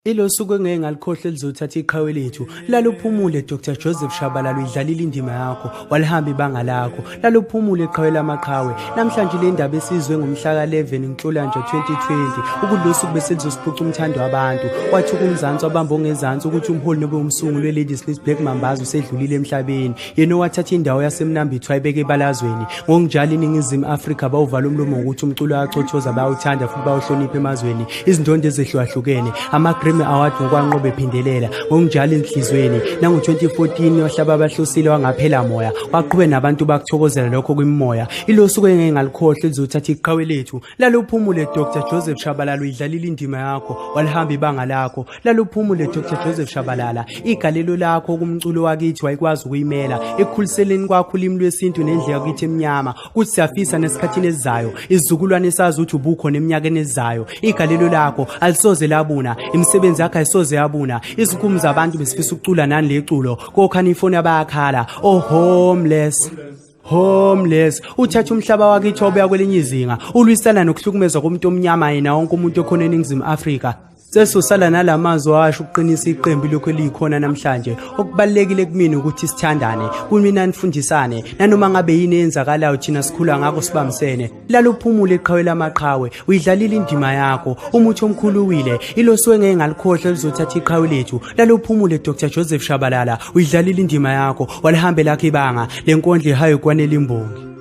Ilo suku engeke ngalikhohle lizothatha iqhawe lethu. Laluphumule Dr. Joseph Shabalala uyidlalile indima yakho, walihamba ibanga lakho. Laluphumule iqhawe lamaqhawe. Namhlanje le ndaba esizwe ngomhla ka11 Nhlolanja 2020 ukudlusuku beselizosiphuca umthando wabantu. Wathi kumzansi wabamba ongezansi ukuthi umholi nobe umsunguli weLadies Black Mambazo usedlulile emhlabeni. Yena wathatha indawo yasemnambitho ayibeke ebalazweni. Ngokunjalo iningizimu Afrika bawuvala umlomo ukuthi umculo yacothoza bayawuthanda futhi bawuhlonipha emazweni. Izindondo ezehlukahlukene Award ngokwanqobe ephindelela ngokunjalo enhlizweni nango 2014 yohlaba abahlosile wangaphela moya waqhube nabantu bakuthokozela lokho kwimoya. Ilo suku engeke ngalikhohle lizothatha iqhawe lethu. Laluphumule Dr. Joseph Shabalala uyidlalile indima yakho, walihamba ibanga lakho. Laluphumule Dr. Joseph Shabalala, igalelo lakho kumculo wakithi wayikwazi ukuyimela ekukhuliseleni kwakho ulimi lwesintu nendlela yakithi eminyama ukuthi siyafisa nesikhathini esizayo izizukulwane sazi ukuthi ubukhona eminyakeni ezayo. Igalelo lakho alisoze labuna, imisebenzi yakhe ayisoze yabuna. Izikhumi zabantu besifisa ukucula nani leculo kokhani ifoni abayakhala homeless uthatha umhlaba wakithi obuya kwelinye izinga ulwisana nokuhlukumezwa komuntu omnyama yena wonke umuntu okhona eNingizimu Afrika. Sesosala nalamazwi washo uqinisa iqembu lokho elikhona namhlanje. Okubalekile kumina ukuthi sithandane, kumina nifundisane nanoma ngabe yini eyenzakalayo thina sikhula ngakho sibambisene. Laluphumule iqhawe lamaqhawe uyidlalile indima yakho, umuthi omkhulu wile. Ilo suku engeke ngalikhohle lizothatha iqhawe lethu. Laluphumule Dr. Joseph Shabalala uyidlalile indima yakho, walihambela lakhe ibanga lenkondlo ehayo kwanele imbongi.